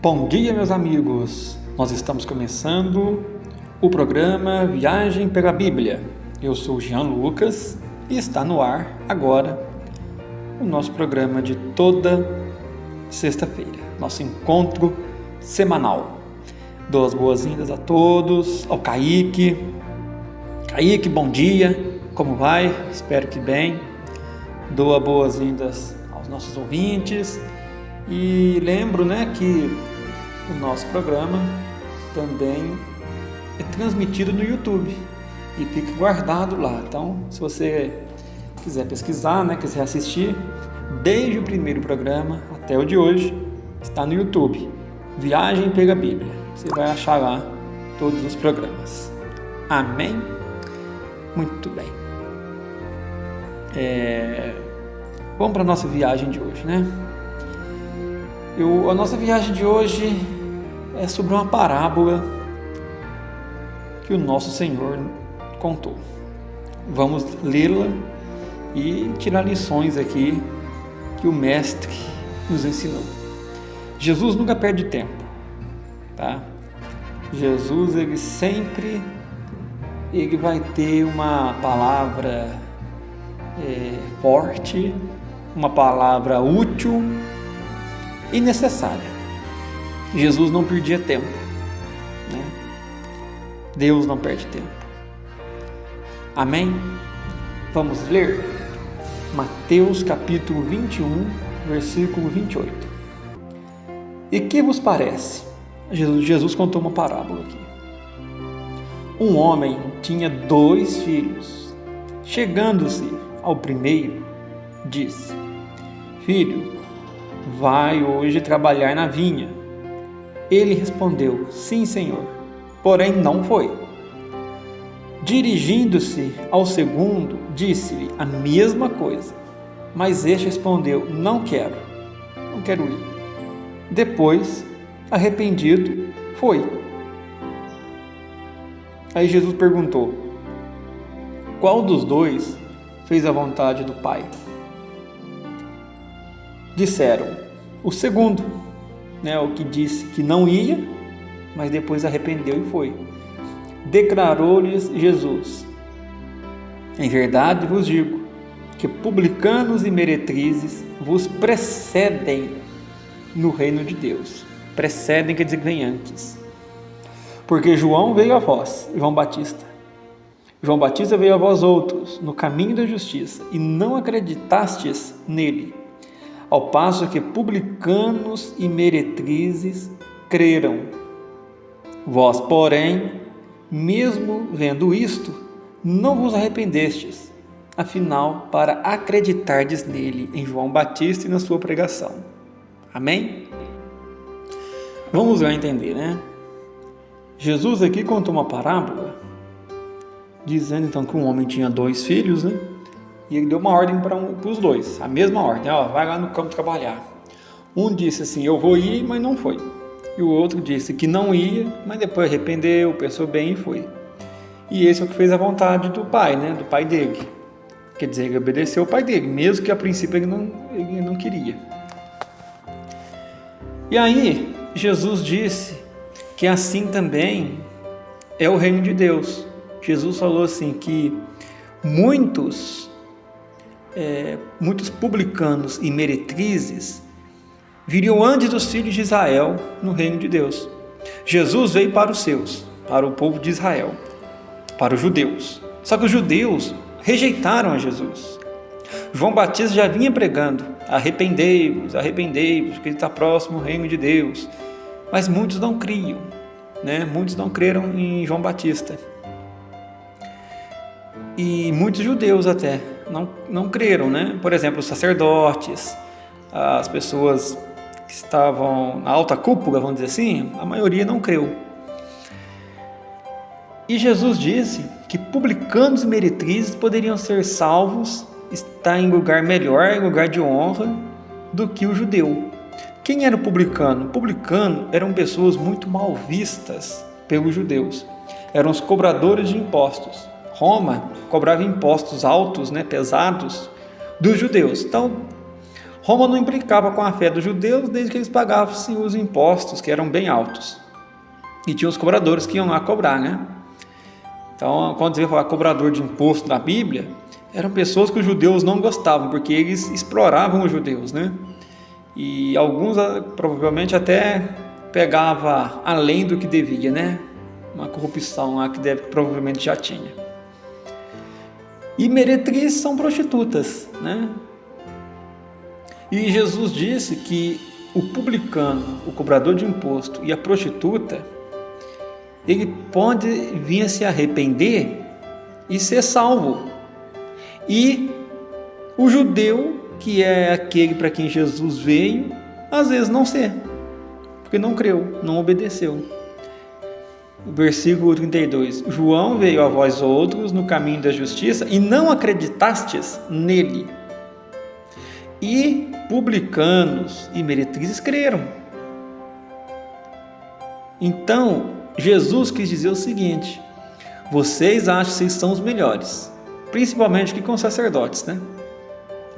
Bom dia, meus amigos! Nós estamos começando o programa Viagem pela Bíblia. Eu sou o Jean Lucas e está no ar agora o nosso programa de toda sexta-feira, nosso encontro semanal. Dou as boas-vindas a todos, ao Kaique. Kaique, bom dia, como vai? Espero que bem. Dou as boas-vindas aos nossos ouvintes e lembro, que o nosso programa também é transmitido no YouTube e fica guardado lá. Então, se você quiser pesquisar, quiser assistir, desde o primeiro programa até o de hoje, está no YouTube. Viagem pela Bíblia. Você vai achar lá todos os programas. Amém? Muito bem. Vamos para a nossa viagem de hoje, A nossa viagem de hoje é sobre uma parábola que o nosso Senhor contou. Vamos lê-la e tirar lições aqui que o Mestre nos ensinou. Jesus nunca perde tempo, tá? Jesus, ele vai ter uma palavra forte, uma palavra útil e necessária. Jesus não perdia tempo, Deus não perde tempo. Amém? Vamos ler Mateus capítulo 21, versículo 28. E que vos parece? Jesus contou uma parábola aqui. Um homem tinha 2 filhos. Chegando-se ao primeiro, disse: Filho, vai hoje trabalhar na vinha. Ele respondeu: Sim, Senhor. Porém não foi. Dirigindo-se ao segundo, disse-lhe a mesma coisa. Mas este respondeu: não quero ir. Depois, arrependido, foi. Aí Jesus perguntou: qual dos 2 fez a vontade do Pai? Disseram: o segundo, o que disse que não ia, mas depois arrependeu e foi. Declarou-lhes Jesus: em verdade vos digo que publicanos e meretrizes vos precedem no reino de Deus. Precedem quer dizer que vem antes. Porque João veio a vós, João Batista veio a vós outros no caminho da justiça e não acreditastes nele, ao passo que publicanos e meretrizes creram. Vós, porém, mesmo vendo isto, não vos arrependestes, afinal, para acreditardes nele, em João Batista e na sua pregação. Amém? Vamos lá entender, Jesus aqui contou uma parábola, dizendo então que um homem tinha 2 filhos, e ele deu uma ordem para os 2, a mesma ordem: vai lá no campo trabalhar. Um disse assim: eu vou ir, mas não foi. E o outro disse que não ia, mas depois arrependeu, pensou bem e foi. E esse é o que fez a vontade do pai, do pai dele. Quer dizer, ele obedeceu o pai dele, mesmo que a princípio ele não queria. E aí, Jesus disse que assim também é o reino de Deus. Jesus falou assim que muitos publicanos e meretrizes viriam antes dos filhos de Israel no reino de Deus. Jesus veio para os seus, para o povo de Israel, para os judeus. Só que os judeus rejeitaram a Jesus. João Batista já vinha pregando: arrependei-vos, porque está próximo o reino de Deus. Mas muitos não criam, Muitos não creram em João Batista. E muitos judeus até não creram, Por exemplo, os sacerdotes, as pessoas que estavam na alta cúpula, vamos dizer assim, a maioria não creu. E Jesus disse que publicanos e meretrizes poderiam ser salvos, estar em lugar melhor, em lugar de honra, do que o judeu. Quem era o publicano? O publicano eram pessoas muito mal vistas pelos judeus. Eram os cobradores de impostos. Roma cobrava impostos altos, pesados, dos judeus. Então, Roma não implicava com a fé dos judeus desde que eles pagassem os impostos, que eram bem altos. E tinha os cobradores que iam lá cobrar, né? Então, quando você falar cobrador de imposto na Bíblia, eram pessoas que os judeus não gostavam, porque eles exploravam os judeus, né? E alguns provavelmente até pegava além do que devia, né? Uma corrupção lá que provavelmente já tinha. E meretrizes são prostitutas, né? E Jesus disse que o publicano, o cobrador de imposto e a prostituta, ele pode vir a se arrepender e ser salvo. E o judeu, que é aquele para quem Jesus veio, às vezes não ser, porque não creu, não obedeceu. Versículo 32. João veio a vós outros no caminho da justiça e não acreditastes nele. E publicanos e meretrizes creram. Então, Jesus quis dizer o seguinte: vocês acham que vocês são os melhores, principalmente que com os sacerdotes, né?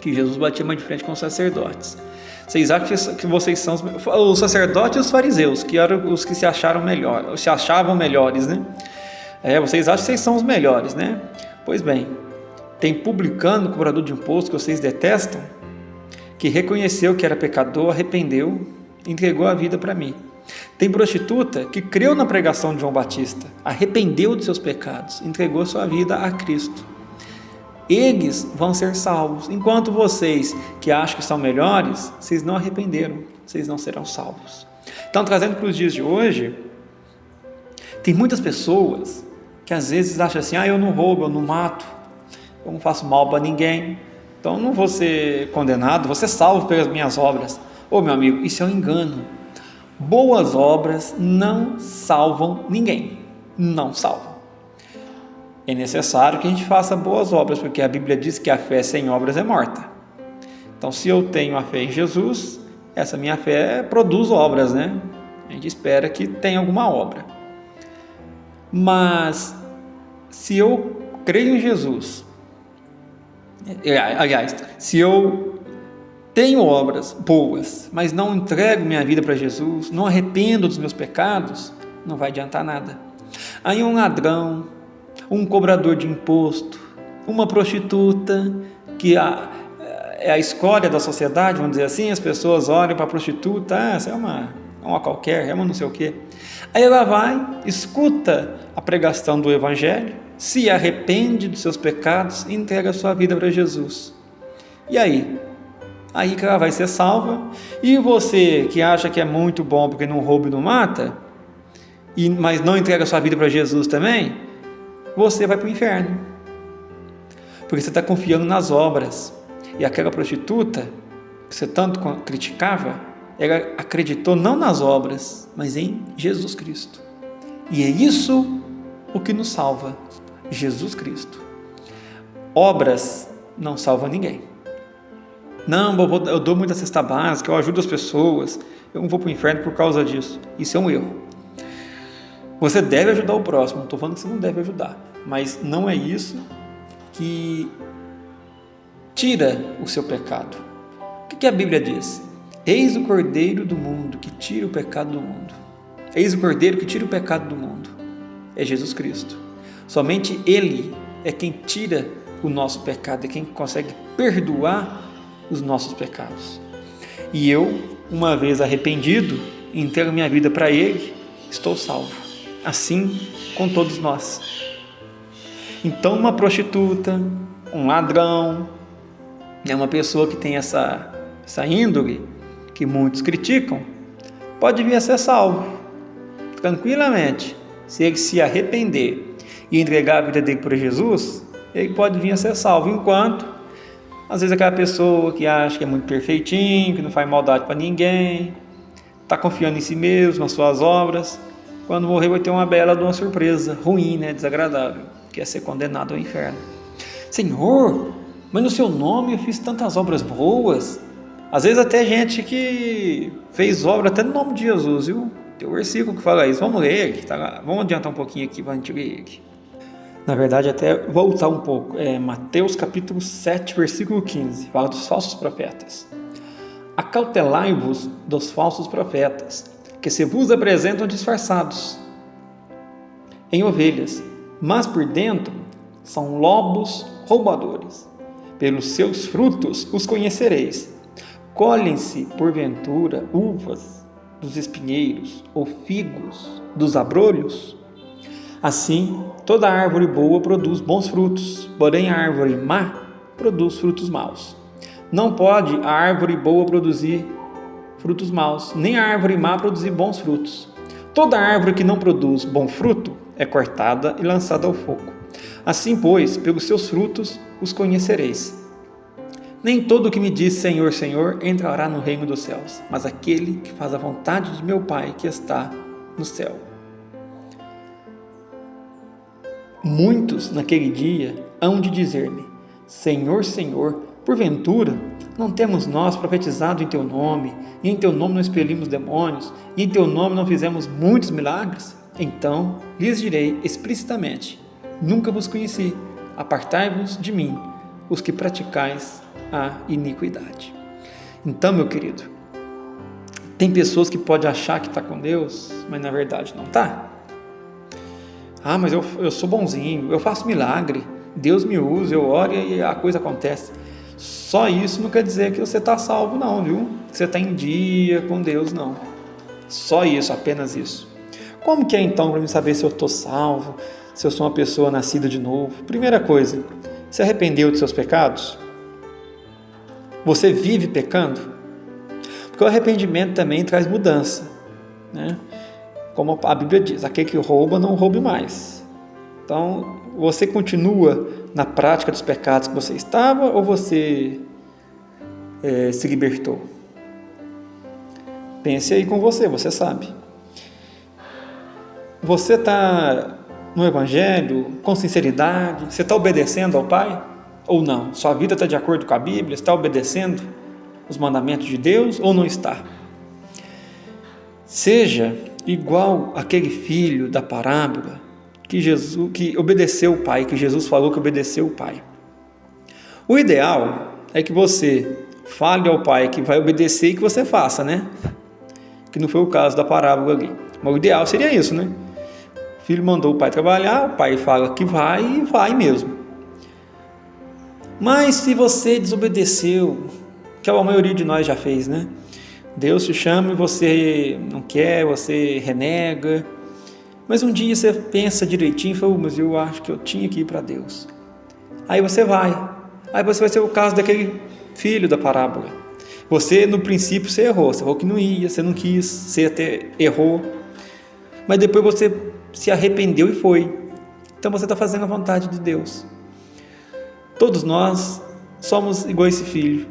Que Jesus batia mais de frente com os sacerdotes. Vocês acham que vocês são os sacerdotes e os fariseus, que eram os que se achavam melhores, né? Vocês acham que vocês são os melhores, né? Pois bem, tem publicano, cobrador de imposto, que vocês detestam, que reconheceu que era pecador, arrependeu, entregou a vida para mim. Tem prostituta que creu na pregação de João Batista, arrependeu de seus pecados, entregou sua vida a Cristo. Eles vão ser salvos, enquanto vocês que acham que são melhores, vocês não arrependeram, vocês não serão salvos. Então, trazendo para os dias de hoje, tem muitas pessoas que às vezes acham assim: eu não roubo, eu não mato, eu não faço mal para ninguém, então não vou ser condenado, vou ser salvo pelas minhas obras. Meu amigo, isso é um engano. Boas obras não salvam ninguém, não salvam. É necessário que a gente faça boas obras, porque a Bíblia diz que a fé sem obras é morta. Então, se eu tenho a fé em Jesus, essa minha fé produz obras, né? A gente espera que tenha alguma obra. Mas, se eu creio em Jesus, aliás, se eu tenho obras boas, mas não entrego minha vida para Jesus, não arrependo dos meus pecados, não vai adiantar nada. Aí um ladrão, um cobrador de imposto, uma prostituta, que é a escória da sociedade, vamos dizer assim, as pessoas olham para a prostituta, essa é uma qualquer, é uma não sei o quê. Aí ela vai, escuta a pregação do Evangelho, se arrepende dos seus pecados e entrega a sua vida para Jesus. E aí? Aí que ela vai ser salva. E você que acha que é muito bom porque não rouba e não mata, mas não entrega a sua vida para Jesus também, você vai para o inferno, porque você está confiando nas obras. E aquela prostituta que você tanto criticava, ela acreditou não nas obras, mas em Jesus Cristo. E é isso o que nos salva, Jesus Cristo. Obras não salvam ninguém. Não, eu dou muita cesta básica, eu ajudo as pessoas, eu não vou para o inferno por causa disso. Isso é um erro. Você deve ajudar o próximo, não estou falando que você não deve ajudar, mas não é isso que tira o seu pecado. O que a Bíblia diz? Eis o Cordeiro do mundo que tira o pecado do mundo. Eis o Cordeiro que tira o pecado do mundo. É Jesus Cristo. Somente Ele é quem tira o nosso pecado, é quem consegue perdoar os nossos pecados. E eu, uma vez arrependido, entrego minha vida para Ele, estou salvo. Assim com todos nós. Então, uma prostituta, um ladrão, uma pessoa que tem essa índole que muitos criticam, pode vir a ser salvo tranquilamente. Se ele se arrepender e entregar a vida dele para Jesus, ele pode vir a ser salvo. Enquanto, às vezes, aquela pessoa que acha que é muito perfeitinho, que não faz maldade para ninguém, está confiando em si mesmo, nas suas obras, quando morrer vai ter uma bela de uma surpresa ruim, né, desagradável, que é ser condenado ao inferno. Senhor, mas no seu nome eu fiz tantas obras boas. Às vezes até gente que fez obra até no nome de Jesus, viu? Tem um versículo que fala isso. Vamos ler aqui, tá? Vamos adiantar um pouquinho aqui para a gente ler aqui. Na verdade, até voltar um pouco. Mateus capítulo 7, versículo 15. Fala dos falsos profetas. Acautelai-vos dos falsos profetas, que se vos apresentam disfarçados em ovelhas, mas por dentro são lobos roubadores. Pelos seus frutos os conhecereis. Colhem-se, porventura, uvas dos espinheiros ou figos dos abrolhos? Assim, toda árvore boa produz bons frutos, porém a árvore má produz frutos maus. Não pode a árvore boa produzir frutos maus, nem a árvore má produzir bons frutos. Toda árvore que não produz bom fruto é cortada e lançada ao fogo. Assim, pois, pelos seus frutos os conhecereis. Nem todo o que me diz Senhor, Senhor entrará no reino dos céus, mas aquele que faz a vontade de meu Pai que está no céu. Muitos naquele dia hão de dizer-me: Senhor, Senhor, porventura não temos nós profetizado em teu nome, e em teu nome não expelimos demônios, e em teu nome não fizemos muitos milagres? Então lhes direi explicitamente: nunca vos conheci, apartai-vos de mim, os que praticais a iniquidade. Então, meu querido, tem pessoas que podem achar que está com Deus, mas na verdade não está. Ah, mas eu sou bonzinho, eu faço milagre, Deus me usa, eu oro e a coisa acontece. Só isso não quer dizer que você está salvo não, viu? Que você está em dia com Deus, não. Só isso, apenas isso. Como que é então para me saber se eu estou salvo, se eu sou uma pessoa nascida de novo? Primeira coisa, se arrependeu dos seus pecados? Você vive pecando? Porque o arrependimento também traz mudança, né? Como a Bíblia diz, aquele que rouba, não roube mais. Então, você continua na prática dos pecados que você estava ou você se libertou? Pense aí com você, você sabe. Você está no Evangelho com sinceridade? Você está obedecendo ao Pai? Ou não? Sua vida está de acordo com a Bíblia? Está obedecendo os mandamentos de Deus ou não está? Seja igual aquele filho da parábola que obedeceu o Pai, que Jesus falou que obedeceu o Pai. O ideal é que você fale ao Pai que vai obedecer e que você faça, né? Que não foi o caso da parábola ali. Mas o ideal seria isso, né? O filho mandou o pai trabalhar, o pai fala que vai e vai mesmo. Mas se você desobedeceu, que a maioria de nós já fez, né? Deus te chama e você não quer, você renega. Mas um dia você pensa direitinho e fala, mas eu acho que eu tinha que ir para Deus. Aí você vai. Aí você vai ser o caso daquele filho da parábola. Você, no princípio, você errou. Você falou que não ia, você não quis, você até errou. Mas depois você se arrependeu e foi. Então você está fazendo a vontade de Deus. Todos nós somos igual a esse filho,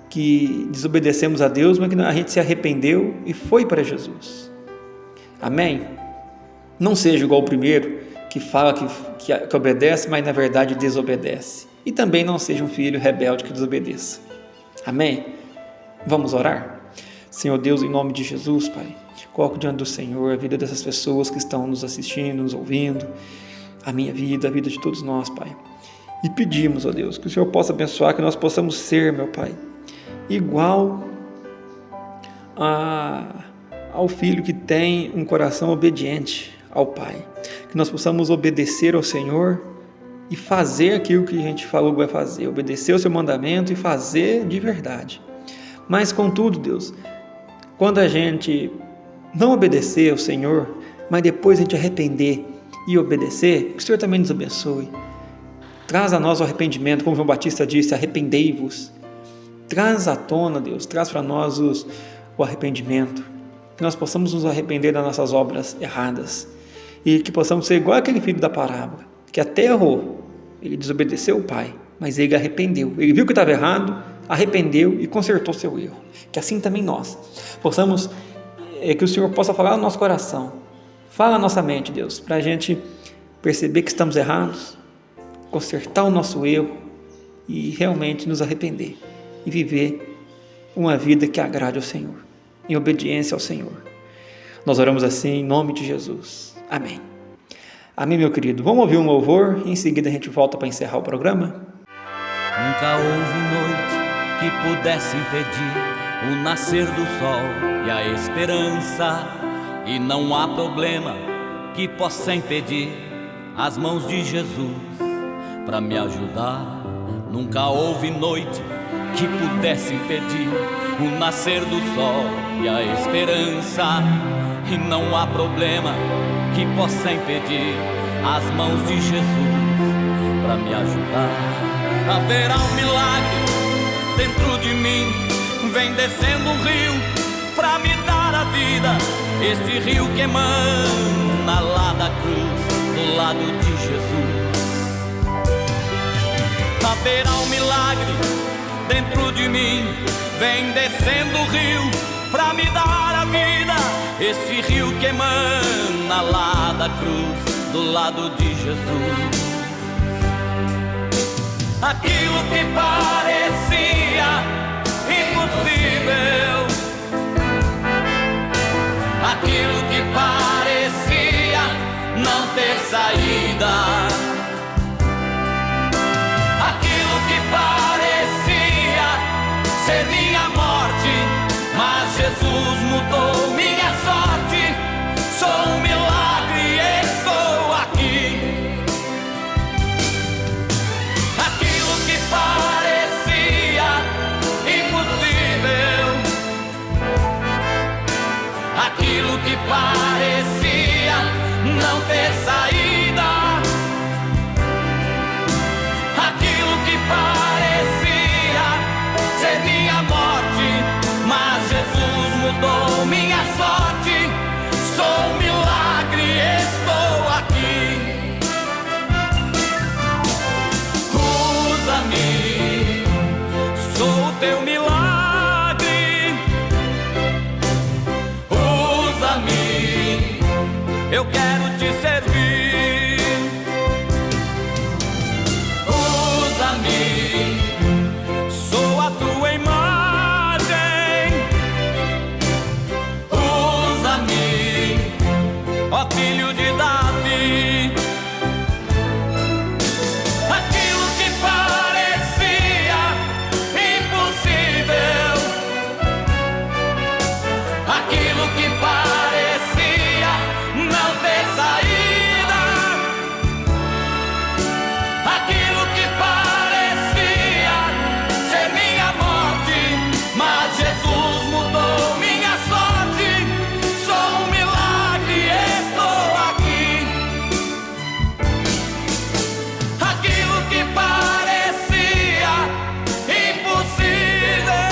que desobedecemos a Deus, mas que a gente se arrependeu e foi para Jesus. Amém? Não seja igual o primeiro, que fala que obedece, mas na verdade desobedece. E também não seja um filho rebelde que desobedeça. Amém? Vamos orar? Senhor Deus, em nome de Jesus, Pai, coloco diante do Senhor a vida dessas pessoas que estão nos assistindo, nos ouvindo, a minha vida, a vida de todos nós, Pai. E pedimos, ó Deus, que o Senhor possa abençoar, que nós possamos ser, meu Pai, igual ao filho que tem um coração obediente ao Pai. Que nós possamos obedecer ao Senhor e fazer aquilo que a gente falou que vai fazer, obedecer o seu mandamento e fazer de verdade. Mas, contudo, Deus, quando a gente não obedecer ao Senhor, mas depois a gente arrepender e obedecer, que o Senhor também nos abençoe. Traz a nós o arrependimento, como João Batista disse, arrependei-vos. Traz à tona, Deus, traz para nós o arrependimento, que nós possamos nos arrepender das nossas obras erradas e que possamos ser igual aquele filho da parábola, que até errou, ele desobedeceu o Pai, mas ele arrependeu, ele viu que estava errado, arrependeu e consertou seu erro. Que assim também nós possamos, que o Senhor possa falar no nosso coração, fala na nossa mente, Deus, para a gente perceber que estamos errados, consertar o nosso erro e realmente nos arrepender e viver uma vida que agrade ao Senhor, em obediência ao Senhor. Nós oramos assim em nome de Jesus. Amém. Amém, meu querido. Vamos ouvir um louvor e em seguida a gente volta para encerrar o programa? Nunca houve noite que pudesse impedir o nascer do sol e a esperança, e não há problema que possa impedir as mãos de Jesus para me ajudar. Nunca houve noite que pudesse impedir o nascer do sol e a esperança, e não há problema que possa impedir as mãos de Jesus para me ajudar. Haverá um milagre dentro de mim, vem descendo um rio pra me dar a vida. Este rio que emana lá da cruz, do lado de Jesus. Haverá um milagre dentro de mim, vem descendo o rio pra me dar a vida. Este rio que emana lá da cruz, do lado de Jesus. Aquilo que parecia impossível, aquilo que parecia não ter saída, aquilo que parecia ser minha morte, mas Jesus mudou minha sorte. Sou um milagre e estou aqui. Aquilo que parecia impossível, aquilo que parecia não ter saída, aquilo que parecia ser minha morte, mas Jesus mudou minha sorte. Sou um milagre, estou aqui. Usa-me, sou o teu milagre. Usa-me, eu quero te servir. Usa-me, sou a tua imagem. Usa-me, ó filho de Davi. Aquilo que parecia impossível, aquilo que parecia não ter saída, aquilo que parecia ser minha morte, mas Jesus mudou minha sorte. Sou um milagre, estou aqui. Aquilo que parecia impossível,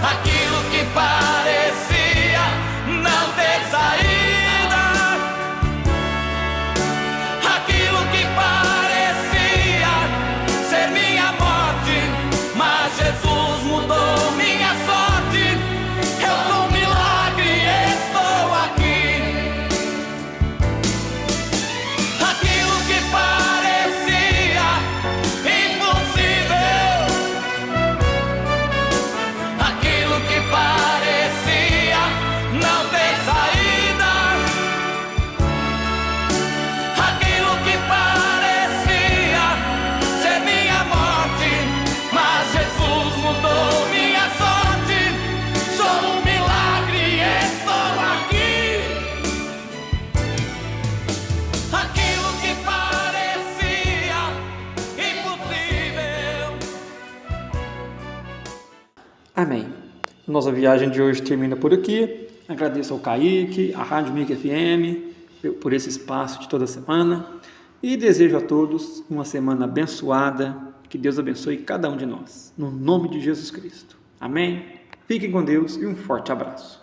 aquilo que parecia não ter saída, aquilo que parecia ser minha morte, mas Jesus mudou minha sorte. Eu sou um milagre, estou aqui. Aquilo que parecia impossível, aquilo que parecia não ter saída, aquilo que parecia ser minha morte, mas Jesus mudou minha sorte. Sou um milagre, estou aqui. Aquilo que parecia impossível. Amém. Nossa viagem de hoje termina por aqui. Agradeço ao Kaique, à Rádio Mic FM, por esse espaço de toda semana. E desejo a todos uma semana abençoada. Que Deus abençoe cada um de nós. No nome de Jesus Cristo. Amém. Fiquem com Deus e um forte abraço.